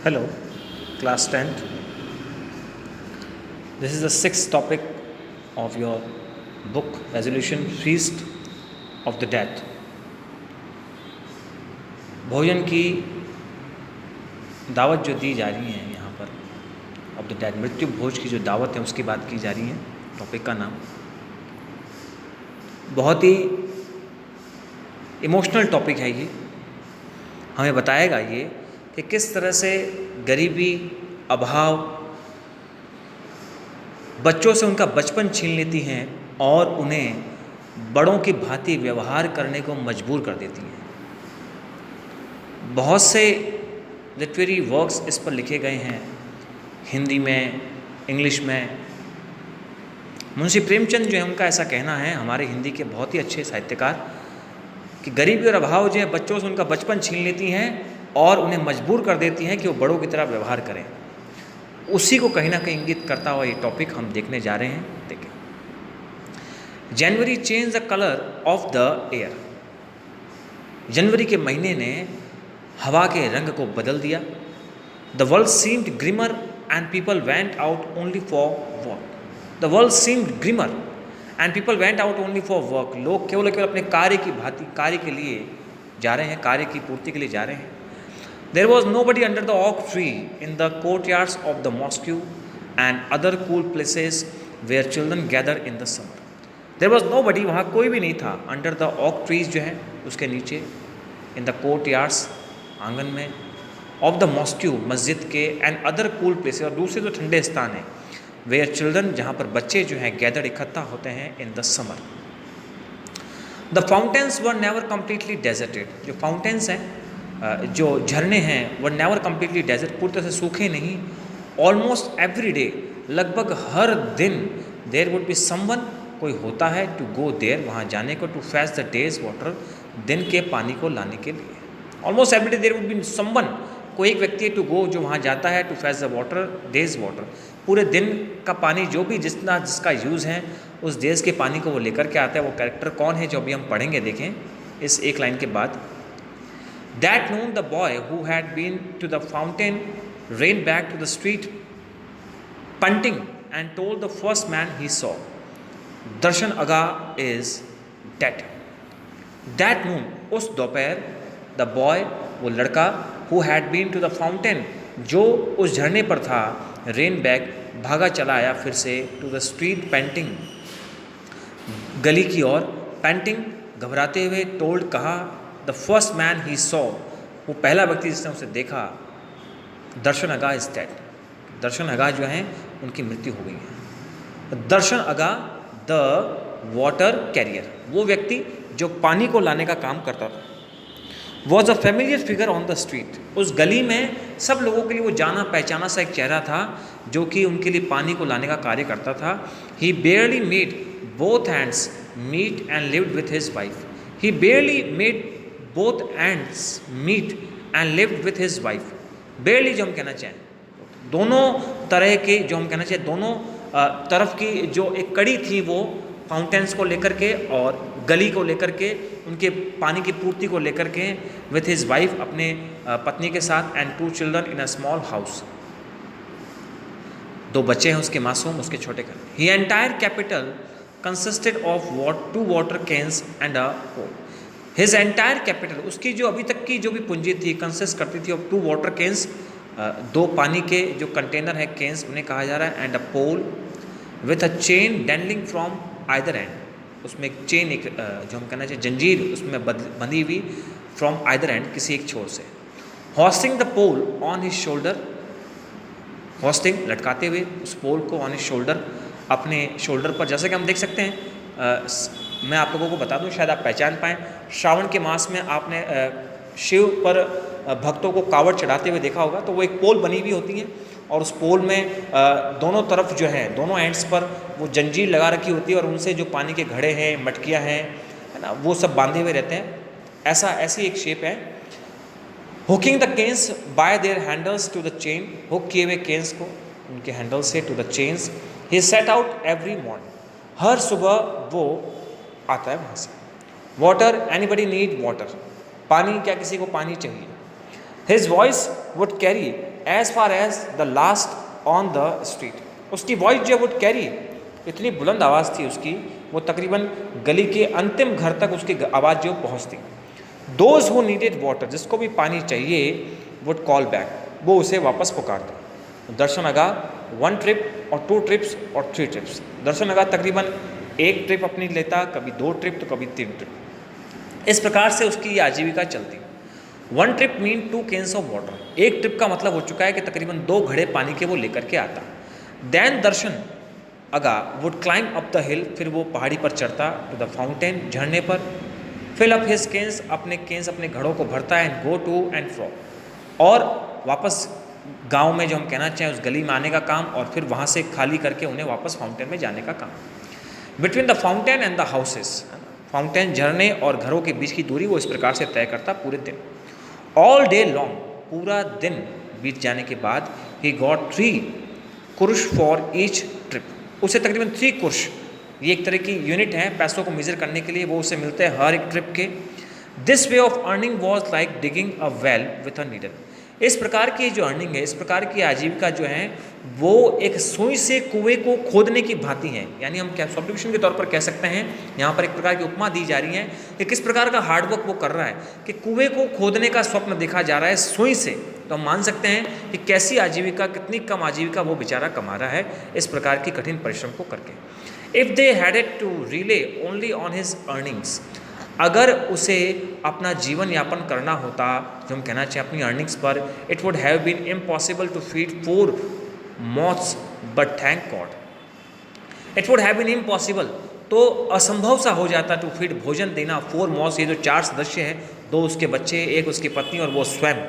Hello, class 10th. This is the sixth topic of your book resolution feast of the death. भोजन की दावत जो दी जा रही है यहाँ पर ऑफ द डेथ, मृत्यु भोज की जो दावत है उसकी बात की जा रही है। टॉपिक का नाम बहुत ही इमोशनल टॉपिक है। ये हमें बताएगा ये कि किस तरह से गरीबी, अभाव बच्चों से उनका बचपन छीन लेती हैं और उन्हें बड़ों की भांति व्यवहार करने को मजबूर कर देती हैं। बहुत से लिटरेरी वर्क्स इस पर लिखे गए हैं, हिंदी में, इंग्लिश में। मुंशी प्रेमचंद जो है उनका ऐसा कहना है, हमारे हिंदी के बहुत ही अच्छे साहित्यकार, कि गरीबी और अभाव जो है बच्चों से उनका बचपन छीन लेती हैं और उन्हें मजबूर कर देती हैं कि वो बड़ों की तरह व्यवहार करें। उसी को कहीं ना कहीं इंगित करता हुआ ये टॉपिक हम देखने जा रहे हैं। देखें, January change the colour of the air. जनवरी के महीने ने हवा के रंग को बदल दिया। The world seemed grimmer and people went out only for work. The world seemed grimmer and people went out only for work. लोग केवल अपने कार्य की भांति कार्य के लिए जा रहे हैं, कार्य की पूर्ति के लिए जा रहे हैं। There was nobody under the oak tree in the courtyards of the mosque and other cool places where children gather in the summer. There was nobody, वहाँ कोई भी नहीं था, under the oak trees जो है उसके नीचे, in the courtyards आंगन में, of the mosque मस्जिद के, and other cool places और दूसरे जो ठंडे स्थान हैं, where children जहाँ पर बच्चे जो हैं gathered इकट्ठा होते हैं in the summer. The fountains were never completely deserted. जो fountains हैं, जो झरने हैं, वो नेवर कम्प्लीटली डेजर्ट, पूरी तरह से सूखे नहीं। ऑलमोस्ट एवरी डे, लगभग हर दिन, देयर वुड बी समवन, कोई होता है, टू गो देयर, वहाँ जाने को, to fetch the day's water, दिन के पानी को लाने के लिए। Almost every day there would be someone, कोई एक व्यक्ति टू गो जो वहाँ जाता है, to fetch the water, day's water, पूरे दिन का पानी जो भी जिसका यूज़ है उस डेज के पानी को वो लेकर के आता है। वो कैरेक्टर कौन है जो अभी हम पढ़ेंगे, देखें इस एक लाइन के बाद। That noon the boy who had been to the fountain ran back to the street panting and told the first man he saw, Darshan Aga is dead. That noon, उस दोपहर, the boy, वो लड़का, who had been to the fountain, जो उस झरने पर था, ran back, भागा चला आया फिर से, to the street panting, गली की ओर, panting, घबराते हुए, told, कहा, the first man he saw, वो पहला व्यक्ति जिसने उसे देखा, दर्शन अगा इज डेड, दर्शन अगा जो हैं उनकी मृत्यु हो गई है। दर्शन अगा द वाटर कैरियर, वो व्यक्ति जो पानी को लाने का काम करता था, was a familiar figure on the street, उस गली में सब लोगों के लिए वो जाना पहचाना सा एक चेहरा था जो कि उनके लिए पानी को लाने का कार्य करता था। He barely made both hands meet and lived with his wife. He barely made both ends meet and lived with his wife. Barely जो हम कहना चाहें, दोनों तरह के, जो हम कहना चाहें दोनों तरफ की जो एक कड़ी थी वो फाउंटेन्स को लेकर के और गली को लेकर के, उनके पानी की पूर्ति को लेकर के, विथ हिज वाइफ, अपने पत्नी के साथ, and 2 children in a small house, 2 बच्चे हैं उसके मासूम, उसके छोटे घर। He entire capital consisted of 2 water cans and a pole. His entire capital, उसकी जो अभी तक की जो भी पूंजी थी, कंसिस्ट करती थी ऑफ 2 वाटर कैंस, 2 पानी के जो कंटेनर है, कैंस उन्हें कहा जा रहा है, and a pole with a chain dandling from either end, उसमें एक चेन, एक जो हम कहना चाहिए जंजीर उसमें बंधी हुई, फ्रॉम आइदर एंड, किसी एक छोर से। Hoisting the pole on his shoulder, hoisting लटकाते हुए उस पोल को, ऑन हिज शोल्डर, अपने शोल्डर पर, जैसे कि हम देख सकते हैं। मैं आप लोगों को बता दूं, शायद आप पहचान पाएँ, श्रावण के मास में आपने शिव पर भक्तों को कावड़ चढ़ाते हुए देखा होगा, तो वो एक पोल बनी हुई होती है और उस पोल में दोनों तरफ जो है, दोनों एंड्स पर वो जंजीर लगा रखी होती है और उनसे जो पानी के घड़े हैं, मटकियाँ हैं, है ना, वो सब बांधे हुए रहते हैं। ऐसी एक शेप है। Hooking the cans by their handles to the chain, hook किए हुए केन्स को उनके हैंडल से, to the chains. He set out every morning, हर सुबह वो आता है वहाँ से। वाटर, एनीबडी नीड वाटर, पानी, क्या किसी को पानी चाहिए। His voice would carry as far as the last on the street. उसकी वॉइस जो वुड कैरी, इतनी बुलंद आवाज़ थी उसकी, वो तकरीबन गली के अंतिम घर तक उसकी आवाज़ जो पहुँचती। दोज हु नीडेड वाटर, जिसको भी पानी चाहिए, वुड कॉल बैक, वो उसे वापस पुकारते। दर्शन अगा 1 ट्रिप और 2 ट्रिप्स और 3 ट्रिप्स। दर्शन अगा तकरीबन 1 ट्रिप अपनी लेता, कभी 2 ट्रिप तो कभी 3 ट्रिप। इस प्रकार से उसकी आजीविका चलती। 1 trip mean 2 cans of water. 1 trip का मतलब हो चुका है कि तकरीबन 2 घड़े पानी के वो लेकर के आता। देन दर्शन अगा वुड क्लाइंब अप द हिल, फिर वो पहाड़ी पर चढ़ता, टू द फाउंटेन, झरने पर। फिल अप हिज केन्स, अपने घड़ों को भरता है, and go to and fro, और वापस गांव में जो हम कहना चाहें उस गली में आने का काम, और फिर वहाँ से खाली करके उन्हें वापस फाउंटेन में जाने का काम। Between the fountain and the houses, fountain, झरने और घरों के बीच की दूरी वो इस प्रकार से तय करता पूरे दिन। ऑल डे लॉन्ग, पूरा दिन बीत जाने के बाद, ही गॉट 3 कुर्श फॉर ईच ट्रिप। उसे तकरीबन 3 कुर्श, ये एक तरह की यूनिट है पैसों को मेजर करने के लिए, वो उसे मिलते हैं हर एक ट्रिप के। This way of earning was like digging a well with a needle. इस प्रकार की जो अर्निंग है, इस प्रकार की आजीविका जो है, वो एक सुई से कुएं को खोदने की भांति है। यानी हम क्या सब्स्टिट्यूशन के तौर पर कह सकते हैं, यहाँ पर एक प्रकार की उपमा दी जा रही है कि किस प्रकार का हार्डवर्क वो कर रहा है, कि कुएं को खोदने का स्वप्न देखा जा रहा है सुई से। तो हम मान सकते हैं कि कैसी आजीविका, कितनी कम आजीविका वो बेचारा कमा रहा है इस प्रकार की कठिन परिश्रम को करके। If they headed to rely only on his earnings, अगर उसे अपना जीवन यापन करना होता, जो हम कहना चाहिए अपनी अर्निंग्स पर, it would have been impossible to feed 4 mouths, but thank God. It would have been impossible, तो असंभव सा हो जाता टू फीड, भोजन देना 4 मॉथ्स, ये जो 4 सदस्य हैं, 2 उसके बच्चे, 1 उसकी पत्नी और वो स्वयं।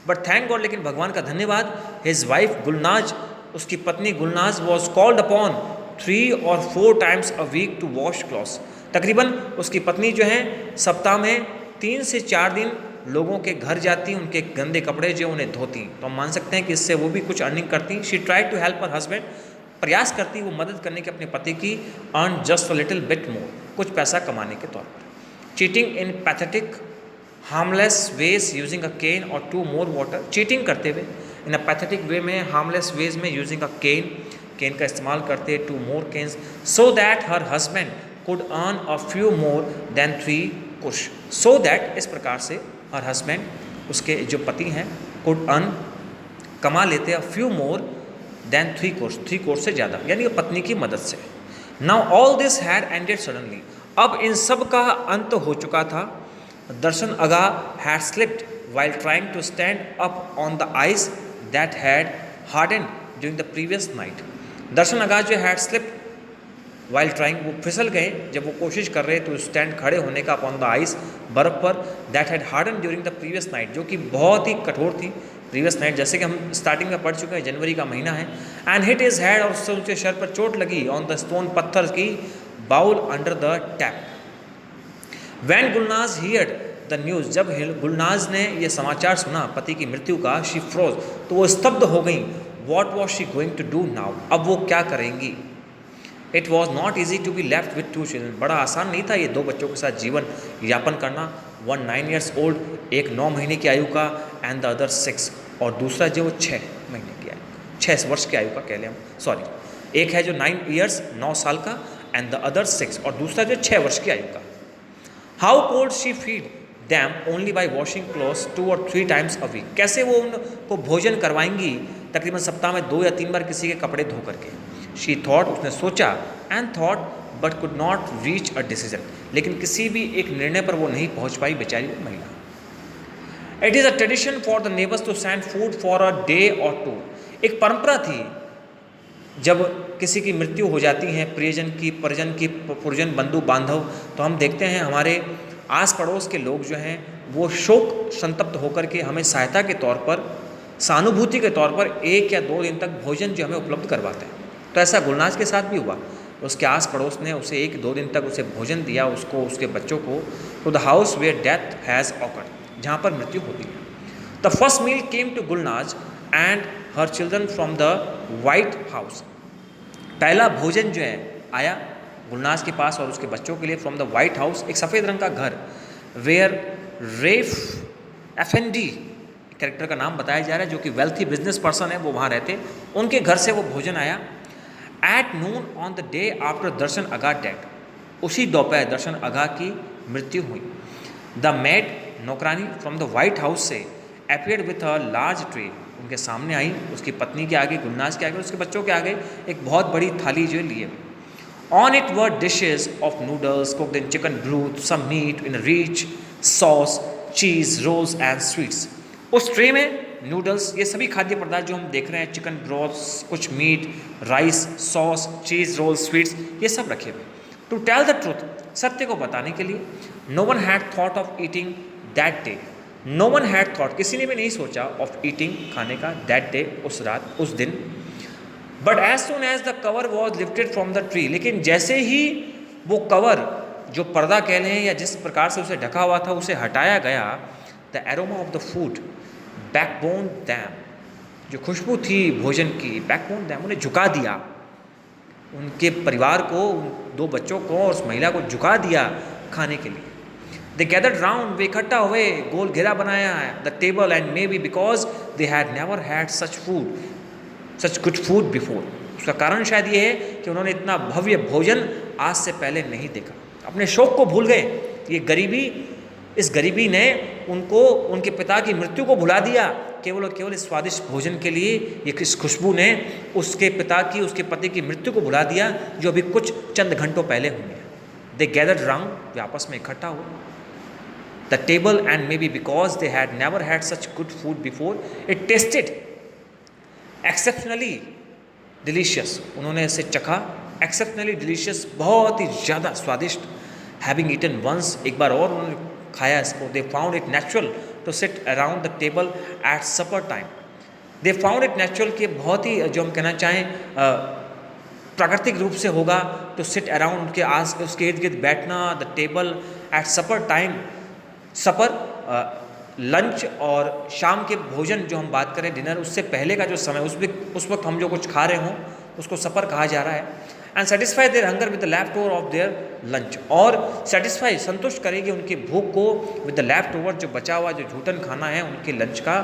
बट थैंक गॉड, लेकिन भगवान का धन्यवाद, हिज वाइफ गुलनाज, उसकी पत्नी गुलनाज, वॉज कॉल्ड अपॉन 3 और 4 times a week to wash clothes. तकरीबन उसकी पत्नी जो है सप्ताह में 3 से 4 दिन लोगों के घर जाती, उनके गंदे कपड़े जो उन्हें धोती। तो हम मान सकते हैं कि इससे वो भी कुछ अर्निंग करती। She try to help her husband, प्रयास करती वो मदद करने के अपने पति की, earn just a little bit more, कुछ पैसा कमाने के तौर पर। Cheating in pathetic harmless ways using a can or 2 more water, cheating करते हुए इन अ पैथेटिक वे में, हार्मलेस वेज में, यूजिंग अ केन का इस्तेमाल करते, 2 more cans, so that her husband could earn a few more than 3 कुश। so that, इस प्रकार से हर हस्बैंड, उसके जो पति हैं, could earn, कमा लेते a few more than 3 कुश, 3 कुश से ज़्यादा, यानी पत्नी की मदद से। now all this had ended suddenly, अब इन सब का अंत हो चुका था। दर्शन अगा had slipped while trying to stand up on the ice that had hardened during the previous night। दर्शन अगा जो had slipped वाइल ट्राइंग, वो फिसल गए जब वो कोशिश कर रहे तो स्टैंड खड़े होने का अपॉन द आइस, बर्फ़ पर, that had harden during the previous night, जो कि बहुत ही कठोर थी प्रीवियस नाइट, जैसे कि हम स्टार्टिंग में पढ़ चुके हैं, जनवरी का महीना है। एंड हिट इज हेड, और उससे उसके सर पर चोट लगी, ऑन द स्टोन, पत्थर की, bowl under the tap. When Gulnaz heard the news, जब गुलनाज ने यह समाचार सुना पति की मृत्यु का, शी फ्रोज, तो वो स्तब्ध हो गई। What was she going to do now, अब वो क्या करेंगी। It was not easy to be left with 2 children, बड़ा आसान नहीं था ये 2 बच्चों के साथ जीवन यापन करना। 1 9 years old, एक 9 महीने की आयु का, एंड द अदर 6, और दूसरा जो 6 महीने की आयु, 6 वर्ष की आयु का कह लें हम, सॉरी, एक है जो 9 years 9 साल का, एंड द अदर 6, और दूसरा जो 6 वर्ष की आयु का। How cold she feed them only by washing clothes 2 or 3 times a week, कैसे वो उनको भोजन करवाएंगी तकरीबन सप्ताह में 2 या 3 बार किसी के कपड़े धो करके। शी थॉट, उसने सोचा, and thought but could not reach a decision, लेकिन किसी भी एक निर्णय पर वो नहीं पहुंच पाई बेचारी वो महिला। It is a tradition for the neighbours to send food for a day और 2, एक परंपरा थी जब किसी की मृत्यु हो जाती है, परिजन की पुरजन बंधु बांधव, तो हम देखते हैं हमारे आस पड़ोस के लोग जो हैं वो शोक संतप्त होकर के हमें सहायता के तौर पर, सहानुभूति के तौर पर 1 या 2 दिन तक भोजन जो हमें उपलब्ध करवाते हैं। तो ऐसा गुलनाज के साथ भी हुआ, उसके आस पड़ोस ने उसे 1-2 दिन तक उसे भोजन दिया, उसको, उसके बच्चों को, to the house where death has occurred, जहाँ पर मृत्यु होती है। The first meal came to Gulnaz and her children from the white house, पहला भोजन जो है आया गुलनाज के पास और उसके बच्चों के लिए, फ्रॉम द वाइट हाउस, एक सफ़ेद रंग का घर, वेयर रेफ एफएनडी कैरेक्टर का नाम बताया जा रहा है, जो कि वेल्थी बिजनेस पर्सन है, वो वहाँ रहते, उनके घर से वो भोजन आया। At noon on the day after Darshan Aga dead, उसी दोपहर दर्शन अगा की मृत्यु हुई। द मेड, नौकरानी फ्रॉम द वाइट हाउस से appeared with a large tray, उनके सामने आई, उसकी पत्नी के आगे, गुलनाज के आगे, उसके बच्चों के आगे एक बहुत बड़ी थाली जो है लिए। On it were dishes of noodles cooked in chicken broth, some meat in rich sauce, cheese, rolls and sweets. उस ट्रे में नूडल्स, ये सभी खाद्य पदार्थ जो हम देख रहे हैं, चिकन ब्रॉथ, कुछ meat, rice, sauce, cheese, rolls, sweets, ये सब रखे हुए। टू टेल द ट्रूथ, सत्य को बताने के लिए। No one had thought of eating that day, no one had thought, किसी ने भी नहीं सोचा, ऑफ ईटिंग, खाने का, दैट डे, उस रात, उस दिन। But as soon as the cover was lifted from the tree, लेकिन जैसे ही वो कवर, जो पर्दा कह लें या जिस प्रकार से उसे ढका हुआ था, उसे हटाया गया, the aroma of the food backbone them, जो खुशबू थी भोजन की, बैकबोन दैम, उन्हें झुका दिया, उनके परिवार को, उन दो बच्चों को और उस महिला को झुका दिया खाने के लिए। दे गैदर्ड राउंड, वे इकट्ठा हुए, गोल घेरा बनाया है, the table, and may be because they had never had such food, such good food before, उसका कारण शायद ये है कि उन्होंने इतना भव्य भोजन आज से पहले नहीं देखा। अपने शौक को भूल गए। ये गरीबी, इस गरीबी ने उनको उनके पिता की मृत्यु को भुला दिया, केवल और केवल इस स्वादिष्ट भोजन के लिए। ये किस खुशबू ने उसके पिता की, उसके पति की मृत्यु को भुला दिया, जो अभी कुछ चंद घंटों पहले हुई है। दे गैदर्ड राउंड, वे आपस में इकट्ठा हुए, the table, and may be because they had never had such good food before, it tested exceptionally delicious, उन्होंने इसे चखा, एक्सेप्शनली डिलीशियस, बहुत ही ज़्यादा स्वादिष्ट। हैविंग ईटन वंस, एक बार और उन्होंने खाया इसको। They found it natural to sit around the table at supper time, they found it natural, कि बहुत ही, जो हम कहना चाहें, प्राकृतिक रूप से होगा, टू सिट अराउंड, उनके आस, उसके इर्द गिर्द बैठना, the table at supper time, supper lunch और शाम के भोजन, जो हम बात करें डिनर, उससे पहले का जो समय, उस वक्त हम जो कुछ खा रहे हों, उसको सपर कहा जा रहा है। And satisfy their hunger with the left over of their lunch, और सेटिस्फाई, संतुष्ट करेगी उनकी भूख को, विद द लेफ्ट ओवर, जो बचा हुआ, जो झूठन खाना है उनके लंच का,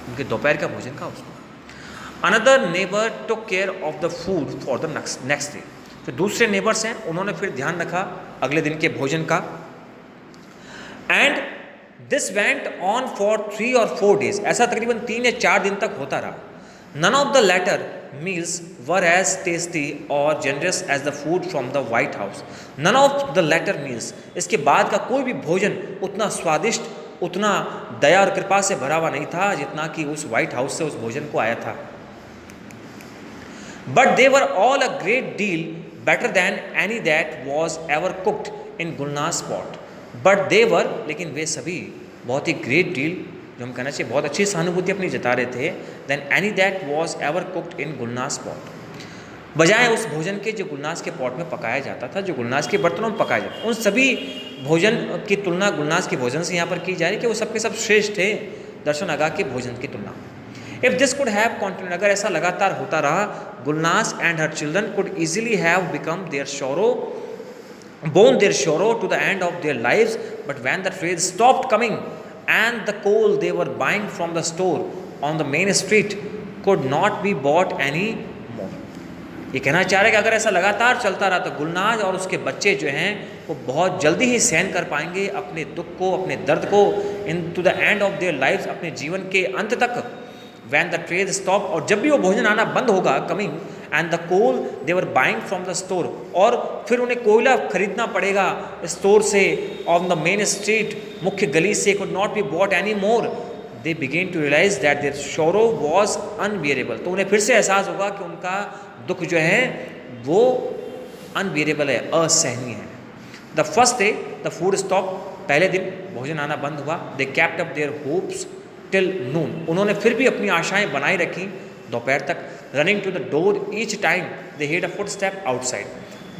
उनके दोपहर का भोजन का, उसको। Another neighbour took care of the food for the next day, जो दूसरे नेबर्स हैं उन्होंने फिर ध्यान रखा अगले दिन के भोजन का। And this went on for 3 or 4 days, ऐसा तकरीबन 3 या 4 दिन तक होता रहा। None of the later meals were as tasty or generous as the food from the White House. None of the latter meals, इसके बाद का कोई भी भोजन उतना स्वादिष्ट, उतना दया और कृपा से भरा हुआ नहीं था जितना कि उस व्हाइट हाउस से उस भोजन को आया था। But they were all a great deal better than any that was ever cooked in Gulna's pot. But they were, लेकिन वे सभी बहुत ही ग्रेट डील, जो हम कहना चाहिए बहुत अच्छी सहानुभूति अपनी जता रहे थे, than any that was ever cooked in Gulnaz's pot, बजाय उस भोजन के जो गुलनास के पॉट में पकाया जाता था, जो गुलनास के बर्तनों में पकाया जाता, उन सभी भोजन की तुलना गुलनास के भोजन से यहाँ पर की जा रही है कि वो सबके सब श्रेष्ठ थे दर्शन आगा के भोजन की तुलना। If this could have continued, अगर ऐसा लगातार होता रहा, Gulnaz and her children could easily have become their sorrow, borne their sorrow to the end of their lives, but when the trade stopped coming and the coal they were buying from the store on the main street could not be bought any more. ये कहना चाह रहे कि अगर ऐसा लगातार चलता रहा तो गुलनाज और उसके बच्चे जो हैं वो बहुत जल्दी ही सहन कर पाएंगे अपने दुख को, अपने दर्द को, into the end of their life, अपने जीवन के अंत तक। वैन द ट्रेड स्टॉप, और जब भी वो भोजन आना बंद होगा, coming, and the coal they were buying from the store, और फिर उन्हें कोयला खरीदना पड़ेगा स्टोर से, ऑन द मेन स्ट्रीट, मुख्य गली से, could not be bought any more, they began to realise that their sorrow was unbearable, तो उन्हें फिर से एहसास होगा कि उनका दुख जो है वो अनबियरेबल है, असहनीय है। The first day the food stop, पहले दिन भोजन आना बंद हुआ। They kept up their hopes till noon, उन्होंने फिर भी अपनी आशाएं बनाए रखी दोपहर तक। Running to the door each time they heard a footstep outside,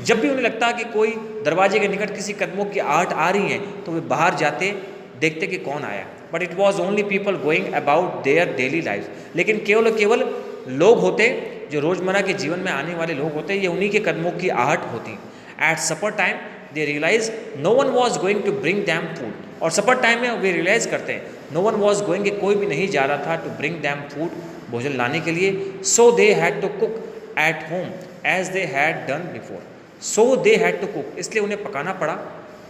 जब भी उन्हें लगता कि कोई दरवाजे के निकट किसी कदमों की आहट आ रही है तो वे बाहर जाते, देखते कि कौन आया। But it was only people going about their daily life, लेकिन केवल लोग होते जो रोज़मर्रा के जीवन में आने वाले लोग होते, ये उन्हीं के कदमों की आहट होती। At supper time they realise no one was going to bring them food, और सपर टाइम में वे रियलाइज़ करते हैं नो वन वॉज गोइंग, कि कोई भी नहीं जा रहा था टू ब्रिंग दैम फूड, भोजन लाने के लिए. So they had to cook at home as they had done before. So they had to cook, इसलिए उन्हें पकाना पड़ा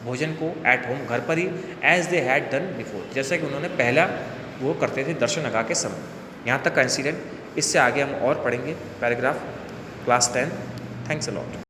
भोजन को एट होम, घर पर ही, as they had done before, जैसा कि उन्होंने पहला वो करते थे दर्शनगा के समय. यहाँ तक का इंसिडेंट. इससे आगे हम और पढ़ेंगे paragraph class 10. Thanks a lot.